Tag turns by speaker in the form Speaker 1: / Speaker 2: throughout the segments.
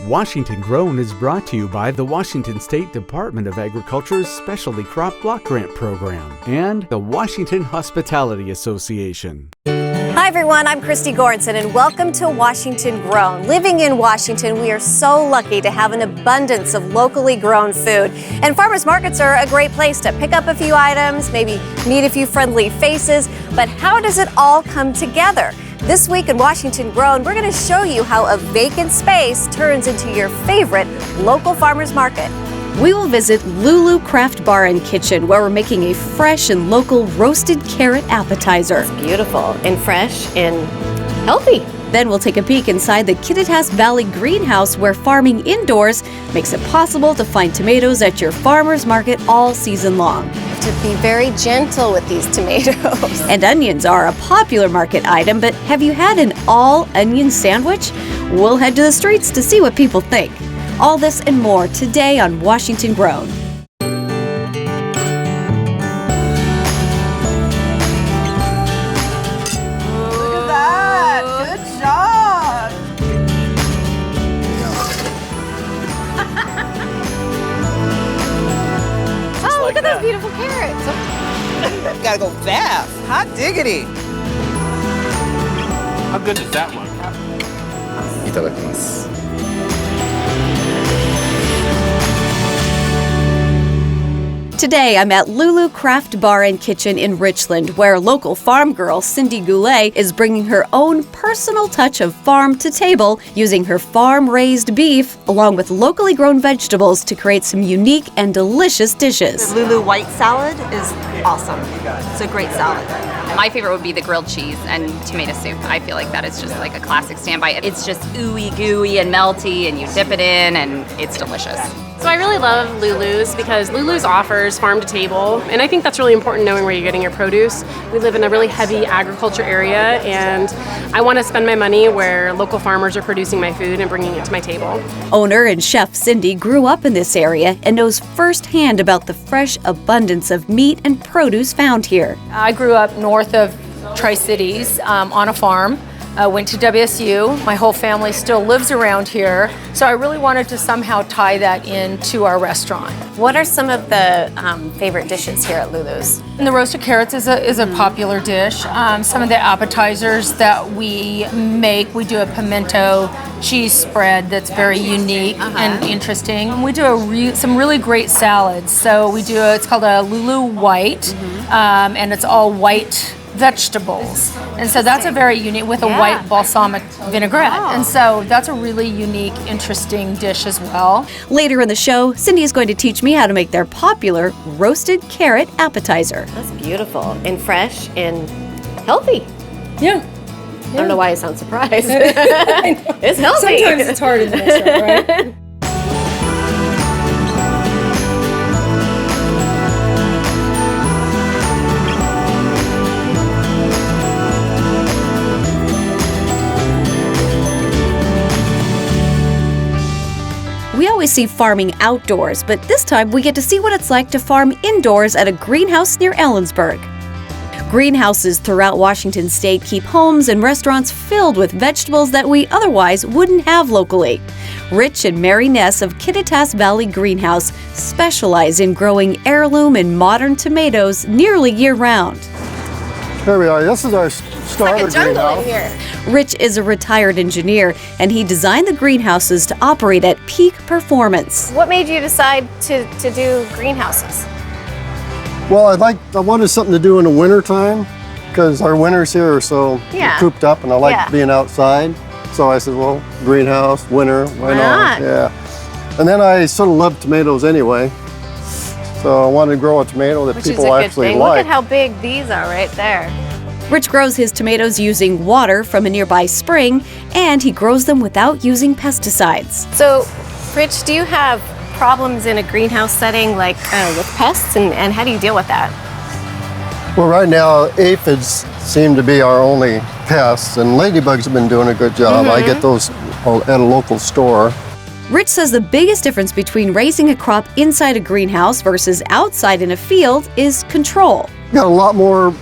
Speaker 1: Washington Grown is brought to you by the Washington State Department of Agriculture's Specialty Crop Block Grant Program and the Washington Hospitality Association.
Speaker 2: Hi everyone, I'm Christy Goranson and welcome to Washington Grown. Living in Washington, we are so lucky to have an abundance of locally grown food. And farmers markets are a great place to pick up a few items, maybe meet a few friendly faces. But how does it all come together? This week in Washington Grown, we're going to show you how a vacant space turns into your favorite local farmers market.
Speaker 3: We will visit Lulu Craft Bar and Kitchen, where we're making a fresh and local roasted carrot appetizer.
Speaker 2: It's beautiful and fresh and healthy.
Speaker 3: Then we'll take a peek inside the Kittitas Valley greenhouse, where farming indoors makes it possible to find tomatoes at your farmer's market all season long.
Speaker 2: To be very gentle with these tomatoes.
Speaker 3: And onions are a popular market item, but have you had an all-onion sandwich? We'll head to the streets to see what people think. All this and more today on Washington Grown.
Speaker 4: Look at that! Good job!
Speaker 2: Oh, look at those beautiful carrots.
Speaker 4: You gotta go fast. Hot diggity.
Speaker 5: How good does that look?
Speaker 6: いただきます。
Speaker 3: Today, I'm at Lulu Craft Bar and Kitchen in Richland, where local farm girl Cindy Goulet is bringing her own personal touch of farm to table, using her farm-raised beef along with locally grown vegetables to create some unique and delicious dishes.
Speaker 7: The Lulu white salad is awesome. It's a great salad.
Speaker 8: My favorite would be the grilled cheese and tomato soup. I feel like that is just like a classic standby. It's just ooey gooey and melty, and you dip it in and it's delicious.
Speaker 9: So I really love Lulu's because Lulu's offers farm to table, and I think that's really important, knowing where you're getting your produce. We live in a really heavy agriculture area, and I want to spend my money where local farmers are producing my food and bringing it to my table.
Speaker 3: Owner and chef Cindy grew up in this area and knows firsthand about the fresh abundance of meat and produce found here.
Speaker 10: I grew up north of Tri-Cities on a farm. Went to WSU. My whole family still lives around here, so I really wanted to somehow tie that into our restaurant.
Speaker 2: What are some of the favorite dishes here at Lulu's?
Speaker 10: And the roasted carrots is a popular dish. Some of the appetizers that we make, we do a pimento cheese spread that's very unique and interesting. And we do some really great salads. So we do it's called a Lulu White, and it's all white vegetables, and so that's a very unique, with a white balsamic vinaigrette, and so that's a really unique, interesting dish as well.
Speaker 3: Later in the show, Cindy is going to teach me how to make their popular roasted carrot appetizer.
Speaker 2: That's beautiful and fresh and healthy.
Speaker 10: Yeah.
Speaker 2: I don't know why I sound surprised. It's healthy.
Speaker 10: Sometimes it's hard in the restaurant, right?
Speaker 3: We always see farming outdoors, but this time we get to see what it's like to farm indoors at a greenhouse near Ellensburg. Greenhouses throughout Washington state keep homes and restaurants filled with vegetables that we otherwise wouldn't have locally. Rich and Mary Ness of Kittitas Valley Greenhouse specialize in growing heirloom and modern tomatoes nearly year-round.
Speaker 11: There we are. This is our starter greenhouse.
Speaker 2: Here.
Speaker 3: Rich is a retired engineer, and he designed the greenhouses to operate at peak performance.
Speaker 2: What made you decide to do greenhouses?
Speaker 11: Well, I wanted something to do in the winter time because our winters here are so cooped up, and I like being outside. So I said, well, greenhouse, winter, why not? Yeah. And then I sort of love tomatoes anyway. So I wanted to grow a tomato that people actually like.
Speaker 2: Look at how big these are right there.
Speaker 3: Rich grows his tomatoes using water from a nearby spring, and he grows them without using pesticides.
Speaker 2: So, Rich, do you have problems in a greenhouse setting, like with pests, and how do you deal with that?
Speaker 11: Well, right now, aphids seem to be our only pests, and ladybugs have been doing a good job. I get those at a local store.
Speaker 3: Rich says the biggest difference between raising a crop inside a greenhouse versus outside in a field is control.
Speaker 11: You got a lot more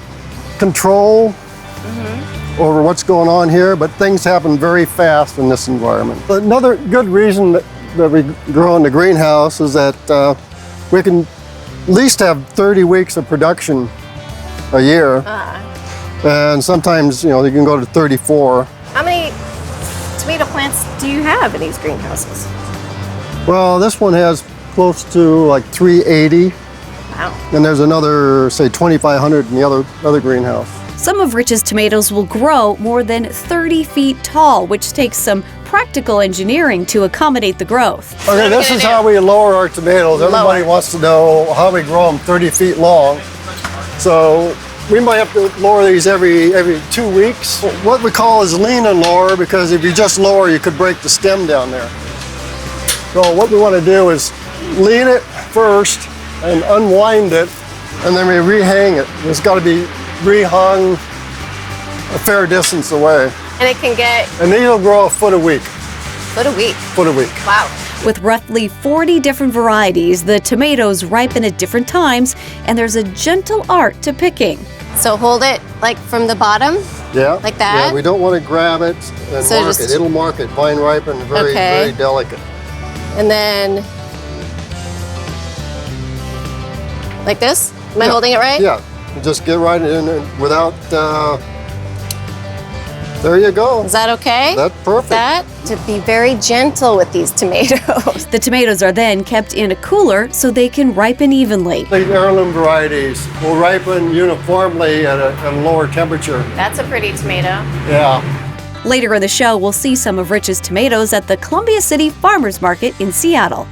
Speaker 11: control over what's going on here, but things happen very fast in this environment. Another good reason that we grow in the greenhouse is that we can at least have 30 weeks of production a year. And sometimes, you can go to 34.
Speaker 2: How many tomato plants do you have in these greenhouses?
Speaker 11: Well, this one has close to like 380.
Speaker 2: Wow.
Speaker 11: And there's another, say, 2,500 in the other greenhouse.
Speaker 3: Some of Rich's tomatoes will grow more than 30 feet tall, which takes some practical engineering to accommodate the growth.
Speaker 11: Okay, this is how we lower our tomatoes. Everybody wants to know how we grow them 30 feet long. So we might have to lower these every 2 weeks. What we call is lean and lower, because if you just lower, you could break the stem down there. So what we want to do is lean it first and unwind it, and then we rehang it. It's got to be rehung a fair distance away.
Speaker 2: And it can get...
Speaker 11: And these will grow a foot a week.
Speaker 2: Foot a week?
Speaker 11: Foot a week.
Speaker 2: Wow.
Speaker 3: With roughly 40 different varieties, the tomatoes ripen at different times, and there's a gentle art to picking.
Speaker 2: So hold it like from the bottom?
Speaker 11: Yeah.
Speaker 2: Like that?
Speaker 11: Yeah, we don't want to grab it and
Speaker 2: So
Speaker 11: mark it. It'll mark it, vine ripen, very delicate.
Speaker 2: And then, like this? Am I holding it right?
Speaker 11: Yeah, just get right in without, there you go.
Speaker 2: Is that okay?
Speaker 11: That's perfect.
Speaker 2: To be very gentle with these tomatoes.
Speaker 3: The tomatoes are then kept in a cooler so they can ripen evenly.
Speaker 11: The heirloom varieties will ripen uniformly at a lower temperature.
Speaker 2: That's a pretty tomato.
Speaker 11: Yeah.
Speaker 3: Later in the show, we'll see some of Rich's tomatoes at the Columbia City Farmers Market in Seattle.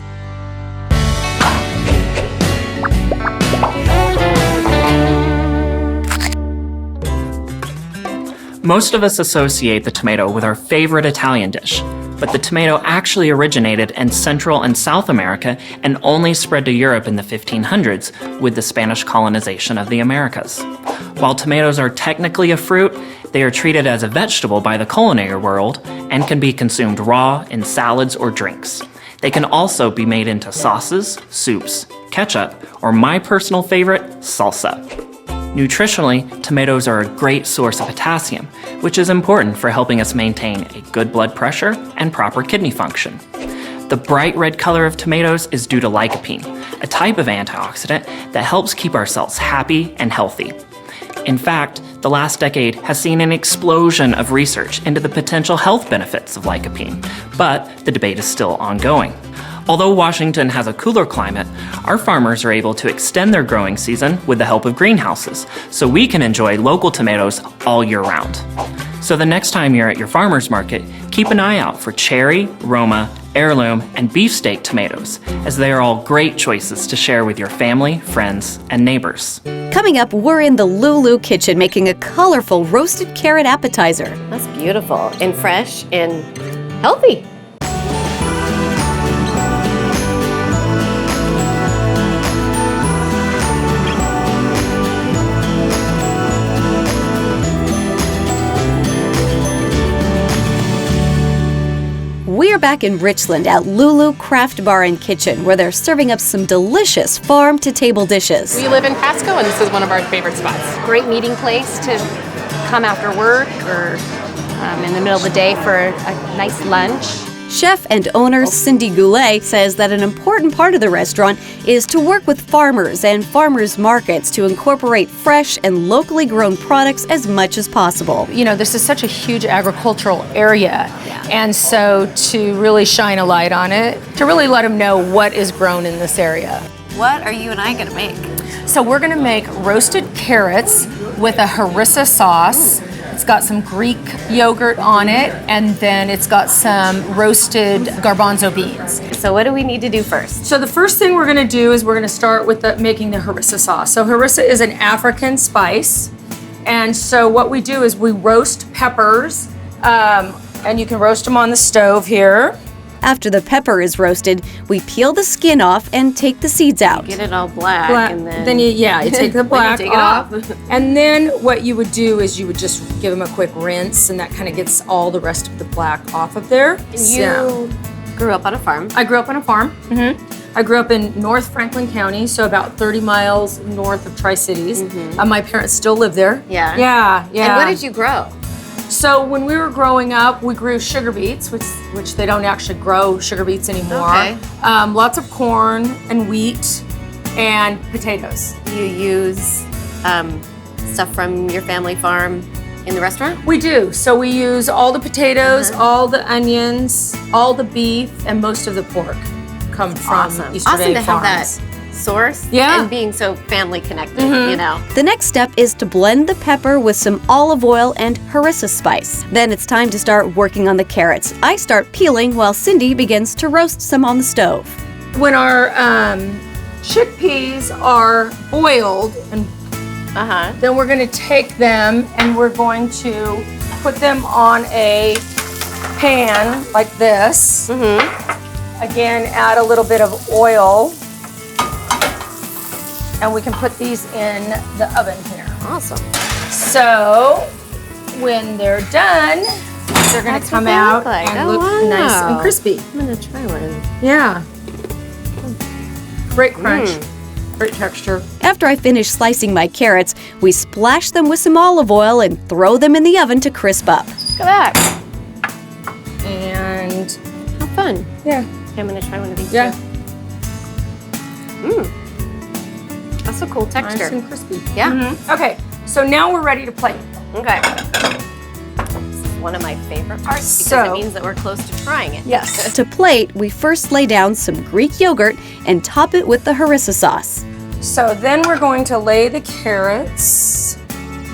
Speaker 5: Most of us associate the tomato with our favorite Italian dish, but the tomato actually originated in Central and South America and only spread to Europe in the 1500s with the Spanish colonization of the Americas. While tomatoes are technically a fruit, they are treated as a vegetable by the culinary world and can be consumed raw in salads or drinks. They can also be made into sauces, soups, ketchup, or my personal favorite, salsa. Nutritionally, tomatoes are a great source of potassium, which is important for helping us maintain a good blood pressure and proper kidney function. The bright red color of tomatoes is due to lycopene, a type of antioxidant that helps keep our cells happy and healthy. In fact, the last decade has seen an explosion of research into the potential health benefits of lycopene, but the debate is still ongoing. Although Washington has a cooler climate, our farmers are able to extend their growing season with the help of greenhouses, so we can enjoy local tomatoes all year round. So the next time you're at your farmer's market, keep an eye out for cherry, Roma, heirloom, and beefsteak tomatoes, as they are all great choices to share with your family, friends, and neighbors.
Speaker 3: Coming up, we're in the Lulu kitchen making a colorful roasted carrot appetizer.
Speaker 2: That's beautiful and fresh and healthy.
Speaker 3: We are back in Richland at Lulu Craft Bar and Kitchen, where they're serving up some delicious farm-to-table dishes.
Speaker 9: We live in Pasco, and this is one of our favorite spots.
Speaker 8: Great meeting place to come after work or in the middle of the day for a nice lunch.
Speaker 3: Chef and owner Cindy Goulet says that an important part of the restaurant is to work with farmers and farmers markets to incorporate fresh and locally grown products as much as possible.
Speaker 10: You know, this is such a huge agricultural area, and so to really shine a light on it, to really let them know what is grown in this area.
Speaker 2: What are you and I gonna make?
Speaker 10: So we're gonna make roasted carrots with a harissa sauce. It's got some Greek yogurt on it, and then it's got some roasted garbanzo beans.
Speaker 2: So what do we need to do first?
Speaker 10: So the first thing we're gonna do is we're gonna start with making the harissa sauce. So harissa is an African spice. And so what we do is we roast peppers, and you can roast them on the stove here.
Speaker 3: After the pepper is roasted, we peel the skin off and take the seeds out.
Speaker 2: Get it all black and then...
Speaker 10: you take the black
Speaker 2: take
Speaker 10: off.
Speaker 2: it off.
Speaker 10: And then what you would do is you would just give them a quick rinse, and that kind of gets all the rest of the black off of there.
Speaker 2: You grew up on a farm.
Speaker 10: I grew up on a farm. I grew up in North Franklin County, so about 30 miles north of Tri-Cities. My parents still live there.
Speaker 2: Yeah.
Speaker 10: Yeah.
Speaker 2: And what did you grow?
Speaker 10: So when we were growing up, we grew sugar beets, which they don't actually grow sugar beets anymore.
Speaker 2: Okay.
Speaker 10: Lots of corn and wheat and potatoes.
Speaker 2: Do you use stuff from your family farm in the restaurant?
Speaker 10: We do. So we use all the potatoes, all the onions, all the beef, and most of the pork come from Easter
Speaker 2: Awesome
Speaker 10: Day
Speaker 2: to
Speaker 10: farms.
Speaker 2: have that source
Speaker 10: Yeah.
Speaker 2: and being so family connected, you know.
Speaker 3: The next step is to blend the pepper with some olive oil and harissa spice. Then it's time to start working on the carrots. I start peeling while Cindy begins to roast some on the stove.
Speaker 10: When our chickpeas are boiled, and then we're going to take them and we're going to put them on a pan like this. Again, add a little bit of oil. And we can put these in the oven here.
Speaker 2: Awesome.
Speaker 10: So when they're done, they're going to come out and look nice and crispy.
Speaker 2: I'm going to try one.
Speaker 10: Yeah. Great crunch. Great texture.
Speaker 3: After I finish slicing my carrots, we splash them with some olive oil and throw them in the oven to crisp up.
Speaker 2: Look at that.
Speaker 10: And
Speaker 2: how fun.
Speaker 10: Yeah.
Speaker 2: Okay, I'm going to try one of these
Speaker 10: Yeah.
Speaker 2: too. That's a cool texture.
Speaker 10: Nice and crispy.
Speaker 2: Yeah.
Speaker 10: Okay, so now we're ready to plate.
Speaker 2: Okay. This is one of my favorite parts because
Speaker 10: So-
Speaker 2: it means that we're close to trying it.
Speaker 10: Yes.
Speaker 3: To plate, we first lay down some Greek yogurt and top it with the harissa sauce.
Speaker 10: So then we're going to lay the carrots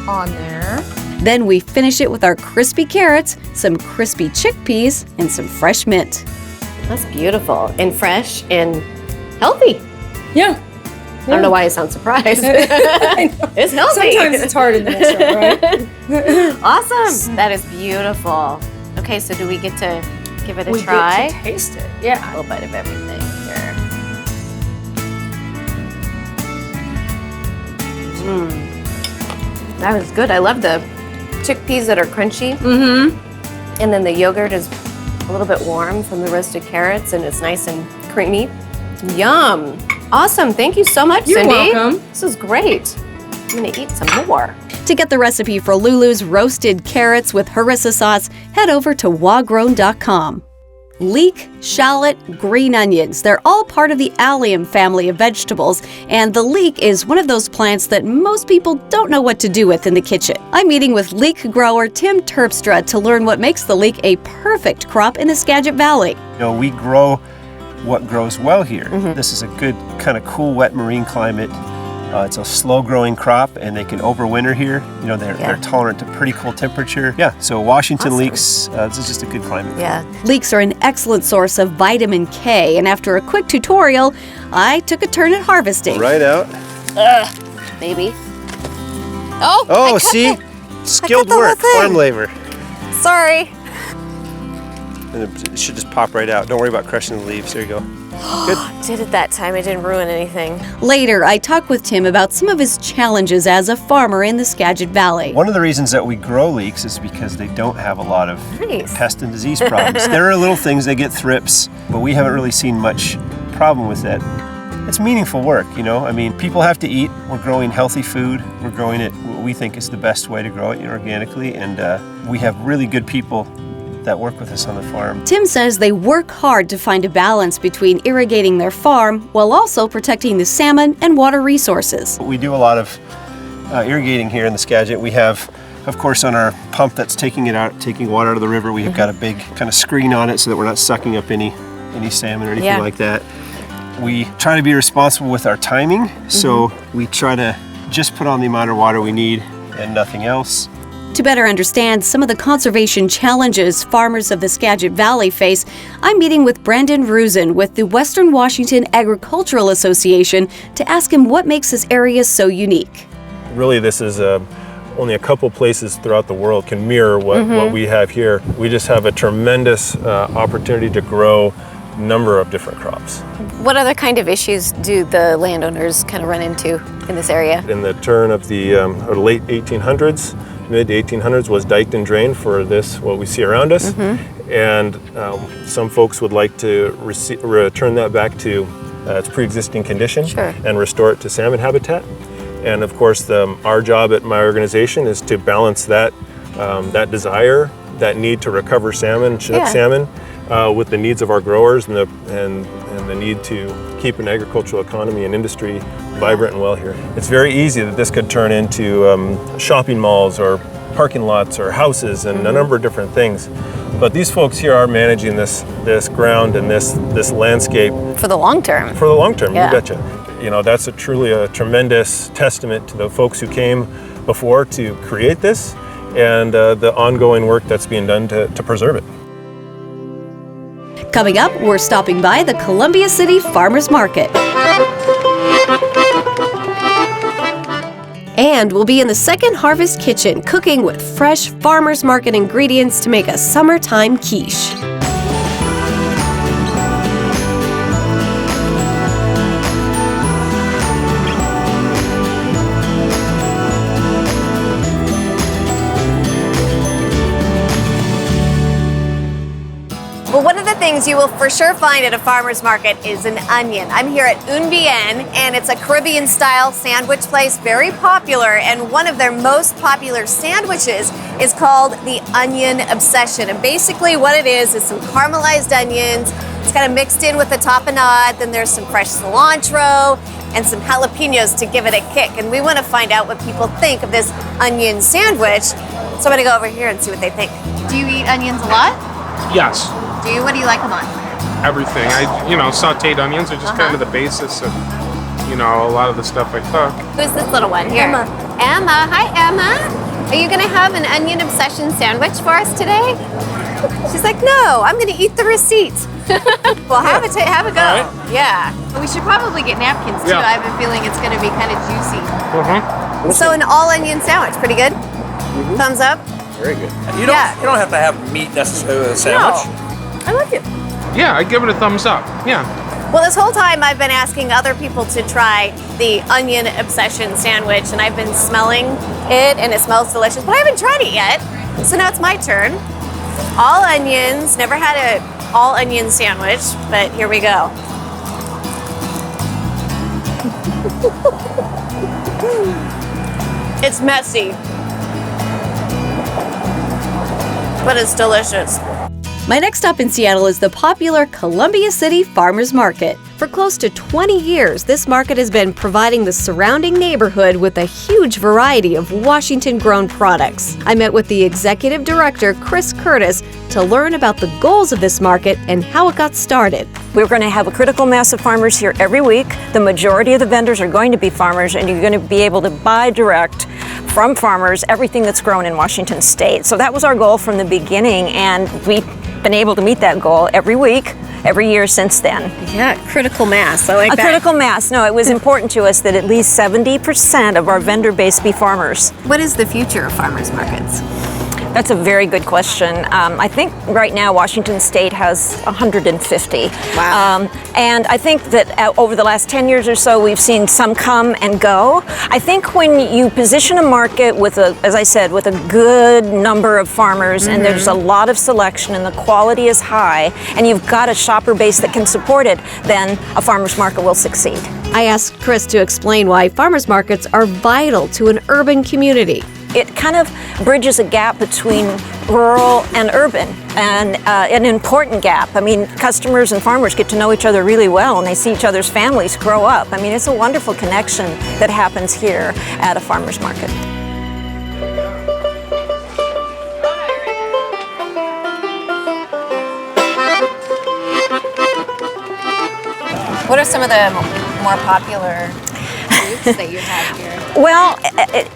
Speaker 10: on there.
Speaker 3: Then we finish it with our crispy carrots, some crispy chickpeas, and some fresh mint.
Speaker 2: That's beautiful and fresh and healthy.
Speaker 10: Yeah.
Speaker 2: I don't know why I sound surprised. It's healthy.
Speaker 10: Sometimes it's hard in the restaurant, right?
Speaker 2: Awesome. That is beautiful. Okay, so do we get to give it a
Speaker 10: We
Speaker 2: try?
Speaker 10: get to taste it. Yeah.
Speaker 2: A little bit of everything here. That was good. I love the chickpeas that are crunchy. And then the yogurt is a little bit warm from the roasted carrots and it's nice and creamy. Yum. Awesome. Thank you so much,
Speaker 10: You're
Speaker 2: Cindy.
Speaker 10: welcome.
Speaker 2: This is great. I'm going to eat some more.
Speaker 3: To get the recipe for Lulu's roasted carrots with harissa sauce, head over to wagrown.com. Leek, shallot, green onions. They're all part of the allium family of vegetables, and the leek is one of those plants that most people don't know what to do with in the kitchen. I'm meeting with leek grower Tim Terpstra to learn what makes the leek a perfect crop in the Skagit Valley.
Speaker 12: You know, we grow what grows well here. This is a good kind of cool, wet marine climate. It's a slow-growing crop, and they can overwinter here. You know, they're tolerant to pretty cool temperature. Yeah, so Washington leeks, this is just a good climate.
Speaker 2: Yeah.
Speaker 3: Leeks are an excellent source of vitamin K, and after a quick tutorial, I took a turn at harvesting.
Speaker 12: Right out.
Speaker 2: Baby. Oh,
Speaker 12: Oh, see? Skilled
Speaker 2: the whole
Speaker 12: work,
Speaker 2: thing.
Speaker 12: farm labor.
Speaker 2: sorry.
Speaker 12: And it should just pop right out. Don't worry about crushing the leaves. There you go. Good.
Speaker 2: Did it that time. I didn't ruin anything.
Speaker 3: Later, I talked with Tim about some of his challenges as a farmer in the Skagit Valley.
Speaker 12: One of the reasons that we grow leeks is because they don't have a lot of pest and disease problems. There are little things, they get thrips, but we haven't really seen much problem with that. It's meaningful work, you know? I mean, people have to eat. We're growing healthy food. We're growing it what we think is the best way to grow it, organically, and we have really good people that work with us on the farm.
Speaker 3: Tim says they work hard to find a balance between irrigating their farm while also protecting the salmon and water resources.
Speaker 12: We do a lot of irrigating here in the Skagit. We have, of course, on our pump that's taking water out of the river, we've got a big kind of screen on it so that we're not sucking up any salmon or anything like that. We try to be responsible with our timing, so we try to just put on the amount of water we need and nothing else.
Speaker 3: To better understand some of the conservation challenges farmers of the Skagit Valley face, I'm meeting with Brandon Rusin with the Western Washington Agricultural Association to ask him what makes this area so unique.
Speaker 13: Really, this is only a couple places throughout the world can mirror what we have here. We just have a tremendous opportunity to grow a number of different crops.
Speaker 2: What other kind of issues do the landowners kind of run into in this area?
Speaker 13: In the turn of the late 1800s, mid 1800s was diked and drained for this, what we see around us. And some folks would like to return that back to its pre-existing condition and restore it to salmon habitat. And of course, our job at my organization is to balance that that desire, that need to recover salmon, Chinook salmon, with the needs of our growers and the need to keep an agricultural economy and industry vibrant and well here. It's very easy that this could turn into shopping malls or parking lots or houses and a number of different things. But these folks here are managing this ground and this landscape
Speaker 2: for the long term.
Speaker 13: For the long term, you betcha. You know, that's truly a tremendous testament to the folks who came before to create this and the ongoing work that's being done to preserve it.
Speaker 3: Coming up, we're stopping by the Columbia City Farmers Market. And we'll be in the Second Harvest Kitchen cooking with fresh farmers market ingredients to make a summertime quiche.
Speaker 2: Well, one of the things you will for sure find at a farmer's market is an onion. I'm here at Un Bien, and it's a Caribbean-style sandwich place, very popular, and one of their most popular sandwiches is called the Onion Obsession. And basically what it is some caramelized onions. It's kind of mixed in with the tapenade, then there's some fresh cilantro and some jalapenos to give it a kick. And we want to find out what people think of this onion sandwich. So I'm going to go over here and see what they think. Do you eat onions a lot?
Speaker 14: Yes.
Speaker 2: Do you? What do you like them on?
Speaker 14: Everything. Sauteed onions are just kind of the basis of, a lot of the stuff I cook.
Speaker 2: Who's this little one here? Emma. Emma. Hi, Emma. Are you going to have an onion obsession sandwich for us today? She's like, no, I'm going to eat the receipt. Well, have a go. Right. Yeah. But we should probably get napkins, too. Yeah. I have a feeling it's going to be kind of juicy. So an all-onion sandwich. Pretty good? Thumbs up?
Speaker 15: Very good. You don't have to have meat necessarily with a sandwich.
Speaker 2: No. I like it.
Speaker 14: Yeah, I give it a thumbs up. Yeah.
Speaker 2: Well, this whole time I've been asking other people to try the Onion Obsession sandwich, and I've been smelling it, and it smells delicious, but I haven't tried it yet. So now it's my turn. All onions. Never had an all onion sandwich, but here we go. It's messy, but it's delicious.
Speaker 3: My next stop in Seattle is the popular Columbia City Farmers Market. For close to 20 years, this market has been providing the surrounding neighborhood with a huge variety of Washington-grown products. I met with the executive director, Chris Curtis, to learn about the goals of this market and how it got started.
Speaker 16: We're going to have a critical mass of farmers here every week. The majority of the vendors are going to be farmers, and you're going to be able to buy direct from farmers everything that's grown in Washington State. So that was our goal from the beginning, and we've been able to meet that goal every week, every year since then.
Speaker 2: Yeah, critical mass. I like that.
Speaker 16: A critical mass. No, it was important to us that at least 70% of our vendor base be farmers.
Speaker 2: What is the future of farmers markets?
Speaker 16: That's a very good question. I think right now Washington State has 150.
Speaker 2: Wow.
Speaker 16: And I think that over the last 10 years or so, we've seen some come and go. I think when you position a market with as I said, with a good number of farmers, and there's a lot of selection and the quality is high, and you've got a shopper base that can support it, then a farmer's market will succeed.
Speaker 3: I asked Chris to explain why farmers markets are vital to an urban community.
Speaker 16: It kind of bridges a gap between rural and urban, and an important gap. I mean, customers and farmers get to know each other really well, and they see each other's families grow up. I mean, it's a wonderful connection that happens here at a farmer's market.
Speaker 2: What are some of the more popular foods that you have here?
Speaker 16: Well,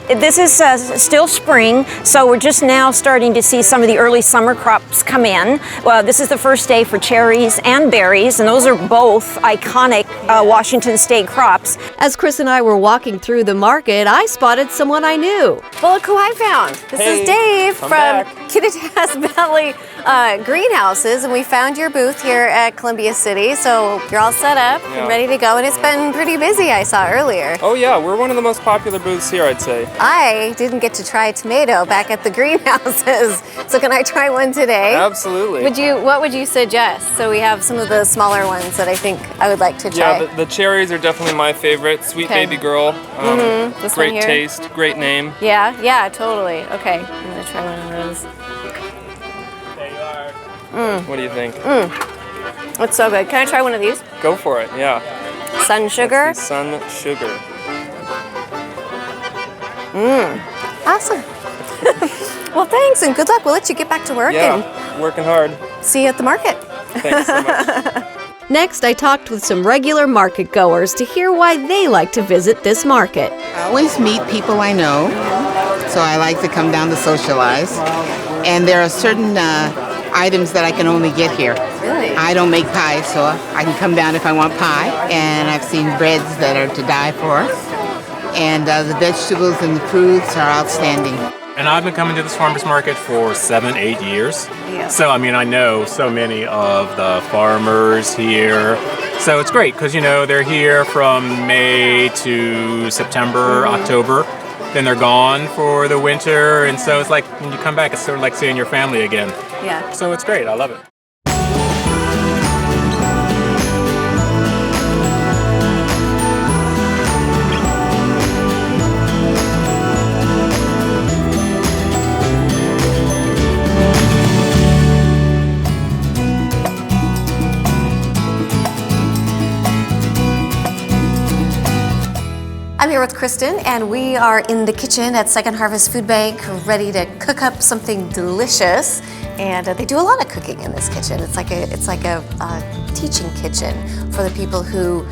Speaker 16: this is still spring, so we're just now starting to see some of the early summer crops come in. Well, this is the first day for cherries and berries, and those are both iconic Washington State crops.
Speaker 3: As Chris and I were walking through the market, I spotted someone I knew.
Speaker 2: Well, look who I found. This is Dave from Kittitas Valley greenhouses, and we found your booth here at Columbia City. So you're all set up and ready to go, and it's been pretty busy, I saw earlier.
Speaker 17: Oh yeah, we're one of the most popular booths here, I'd say.
Speaker 2: I didn't get to try a tomato back at the greenhouses, so can I try one today?
Speaker 17: Absolutely.
Speaker 2: What would you suggest? So we have some of the smaller ones that I think I would like to try.
Speaker 17: Yeah, the cherries are definitely my favorite. Sweet Baby Girl.
Speaker 2: This
Speaker 17: great
Speaker 2: one here?
Speaker 17: taste, great name.
Speaker 2: Yeah, totally. Okay, I'm gonna try one of those.
Speaker 17: What do you think?
Speaker 2: It's so good. Can I try one of these?
Speaker 17: Go for it, yeah.
Speaker 2: Sun Sugar?
Speaker 17: That's the Sun Sugar.
Speaker 2: Awesome. Well, thanks and good luck. We'll let you get back to work
Speaker 17: Yeah, working hard.
Speaker 2: and see you at the market.
Speaker 17: Thanks so much.
Speaker 3: Next, I talked with some regular market goers to hear why they like to visit this market.
Speaker 18: I always meet people I know, so I like to come down to socialize. And there are certain items that I can only get here.
Speaker 2: Really?
Speaker 18: I don't make pies, so I can come down if I want pie. And I've seen breads that are to die for. And the vegetables and the fruits are outstanding.
Speaker 19: And I've been coming to this farmer's market for 7-8 years.
Speaker 2: Yeah.
Speaker 19: So, I mean, I know so many of the farmers here. So it's great because, you know, they're here from May to September, October. Then they're gone for the winter. And so it's like when you come back, it's sort of like seeing your family again.
Speaker 2: Yeah.
Speaker 19: So it's great. I love it.
Speaker 2: I'm here with Kristen, and we are in the kitchen at Second Harvest Food Bank, ready to cook up something delicious. And they do a lot of cooking in this kitchen. It's like a teaching kitchen for the people who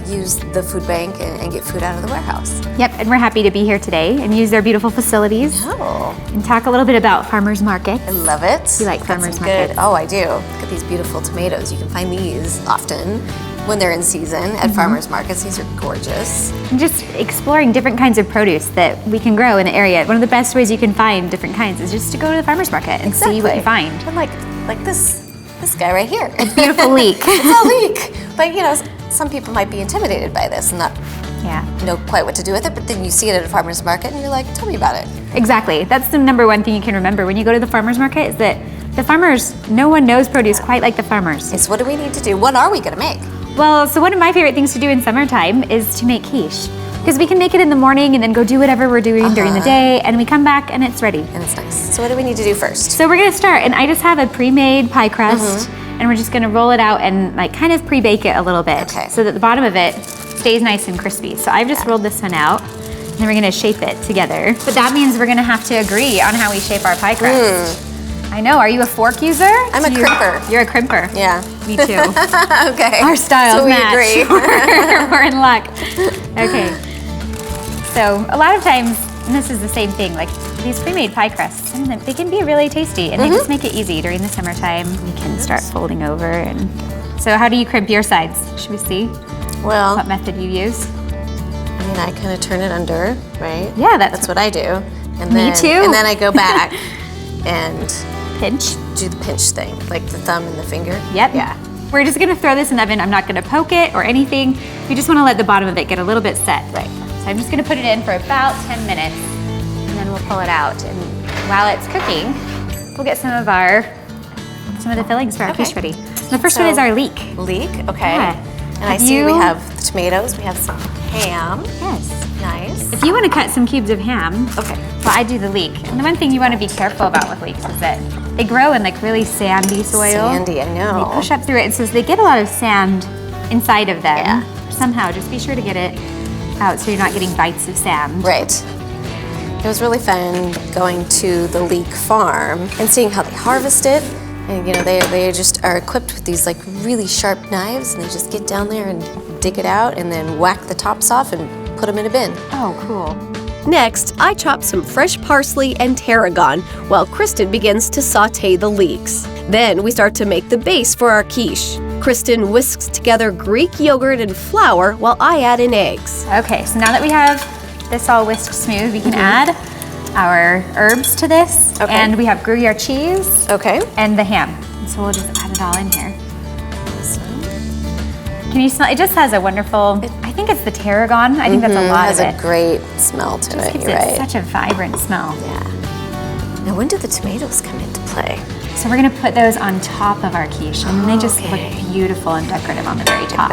Speaker 2: use the food bank and get food out of the warehouse.
Speaker 20: Yep, and we're happy to be here today and use their beautiful facilities.
Speaker 2: Oh.
Speaker 20: And talk a little bit about farmers markets.
Speaker 2: I love it.
Speaker 20: You like farmers markets?
Speaker 2: Oh, I do. Look at these beautiful tomatoes. You can find these often when they're in season at farmers markets. These are gorgeous.
Speaker 20: And just exploring different kinds of produce that we can grow in the area. One of the best ways you can find different kinds is just to go to the farmers market and see what you find.
Speaker 2: And like this guy right here.
Speaker 20: A beautiful leek.
Speaker 2: It's a leek. But you know, some people might be intimidated by this and not know quite what to do with it, but then you see it at a farmer's market and you're like, tell me about it.
Speaker 20: Exactly. That's the number one thing you can remember when you go to the farmer's market is that the farmers, no one knows produce quite like the farmers.
Speaker 2: It's what do we need to do? What are we gonna make?
Speaker 20: Well, so one of my favorite things to do in summertime is to make quiche. Because we can make it in the morning and then go do whatever we're doing during the day, and we come back and it's ready.
Speaker 2: And it's nice. So what do we need to do first?
Speaker 20: So we're gonna start, and I just have a pre-made pie crust, and we're just gonna roll it out and like kind of pre-bake it a little bit, so that the bottom of it stays nice and crispy. So I've just rolled this one out, and then we're gonna shape it together. But that means we're gonna have to agree on how we shape our pie crust. I know, are you a fork user?
Speaker 2: I'm a crimper.
Speaker 20: You're a crimper.
Speaker 2: Yeah.
Speaker 20: Me too.
Speaker 2: Okay.
Speaker 20: Our styles
Speaker 2: so we
Speaker 20: match.
Speaker 2: agree.
Speaker 20: We're in luck. Okay. So a lot of times, and this is the same thing, like these pre-made pie crusts, sometimes they can be really tasty and they just make it easy during the summertime. You can start folding over. And so how do you crimp your sides? Should we see what method you use?
Speaker 2: I mean, I kind of turn it under, right?
Speaker 20: Yeah,
Speaker 2: that's what I do. And
Speaker 20: Me
Speaker 2: then,
Speaker 20: too.
Speaker 2: And then I go back and
Speaker 20: pinch.
Speaker 2: Do the pinch thing, like the thumb and the finger.
Speaker 20: Yep.
Speaker 2: Yeah.
Speaker 20: We're just gonna throw this in the oven. I'm not gonna poke it or anything. We just wanna let the bottom of it get a little bit set.
Speaker 2: Right.
Speaker 20: So I'm just gonna put it in for about 10 minutes and then we'll pull it out. And while it's cooking, we'll get some of the fillings for our quiche ready. The first one is our leek.
Speaker 2: Leek, okay.
Speaker 20: Yeah.
Speaker 2: And I see we have the tomatoes, we have some ham.
Speaker 20: Yes.
Speaker 2: Nice.
Speaker 20: If you want to cut some cubes of ham, well, I do the leek. And the one thing you want to be careful about with leeks is that they grow in like really sandy soil.
Speaker 2: Sandy, I know.
Speaker 20: They push up through it, and so they get a lot of sand inside of them. Yeah. Somehow, just be sure to get it out so you're not getting bites of sand.
Speaker 2: Right. It was really fun going to the leek farm and seeing how they harvest it. And you know, they just are equipped with these like really sharp knives, and they just get down there and dig it out and then whack the tops off and put them in a bin.
Speaker 20: Oh, cool.
Speaker 3: Next, I chop some fresh parsley and tarragon while Kristen begins to saute the leeks. Then we start to make the base for our quiche. Kristen whisks together Greek yogurt and flour while I add in eggs.
Speaker 20: Okay, so now that we have this all whisked smooth, we can add our herbs to this.
Speaker 2: Okay.
Speaker 20: And we have Gruyere cheese.
Speaker 2: Okay.
Speaker 20: And the ham. So we'll just add it all in here. Can you smell? It just has a wonderful, I think it's the tarragon. I think that's a lot of it.
Speaker 2: It has a great smell to it,
Speaker 20: Gives
Speaker 2: you're
Speaker 20: it
Speaker 2: right.
Speaker 20: such a vibrant smell.
Speaker 2: Yeah. Now when do the tomatoes come into play?
Speaker 20: So we're gonna put those on top of our quiche, and they just look beautiful and decorative on the very top.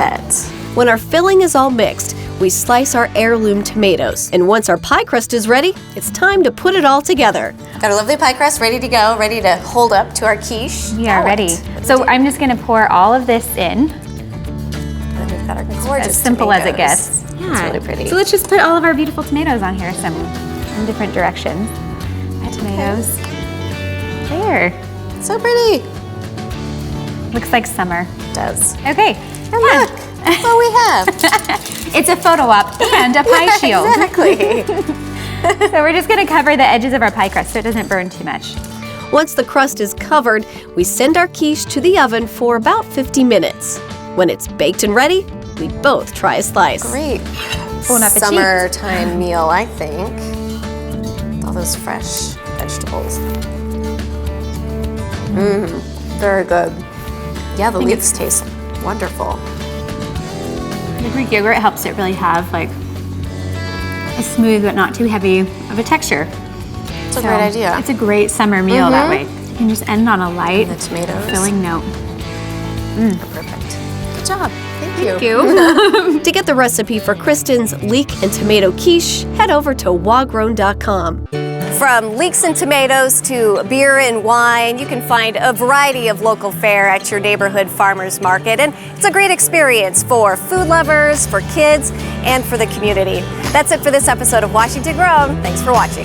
Speaker 3: When our filling is all mixed, we slice our heirloom tomatoes. And once our pie crust is ready, it's time to put it all together.
Speaker 2: Got a lovely pie crust ready to go, ready to hold up to our quiche.
Speaker 20: We are ready. So I'm just gonna pour all of this in.
Speaker 2: And we've got our gorgeous
Speaker 20: As simple as it
Speaker 2: tomatoes.
Speaker 20: gets.
Speaker 2: It's really pretty.
Speaker 20: So let's just put all of our beautiful tomatoes on here, some in different directions. Add tomatoes. There.
Speaker 2: So pretty.
Speaker 20: Looks like summer.
Speaker 2: It does.
Speaker 20: Okay.
Speaker 2: And look, that's all we have.
Speaker 20: It's a photo op and a pie shield.
Speaker 2: Exactly.
Speaker 20: So we're just gonna cover the edges of our pie crust so it doesn't burn too much.
Speaker 3: Once the crust is covered, we send our quiche to the oven for about 50 minutes. When it's baked and ready, we both try a slice.
Speaker 2: Great.
Speaker 20: Bon appetit.
Speaker 2: Summertime meal, I think. All those fresh vegetables. Very good. Yeah, the leeks taste wonderful.
Speaker 20: The Greek yogurt helps it really have like a smooth but not too heavy of a texture.
Speaker 2: It's a great idea.
Speaker 20: It's a great summer meal that way. You can just end on a light,
Speaker 2: the tomatoes.
Speaker 20: filling note.
Speaker 2: Perfect. Good job. Thank
Speaker 3: you. To get the recipe for Kristen's leek and tomato quiche, head over to wagrown.com.
Speaker 2: From leeks and tomatoes to beer and wine, you can find a variety of local fare at your neighborhood farmers market. And it's a great experience for food lovers, for kids, and for the community. That's it for this episode of Washington Grown. Thanks for watching.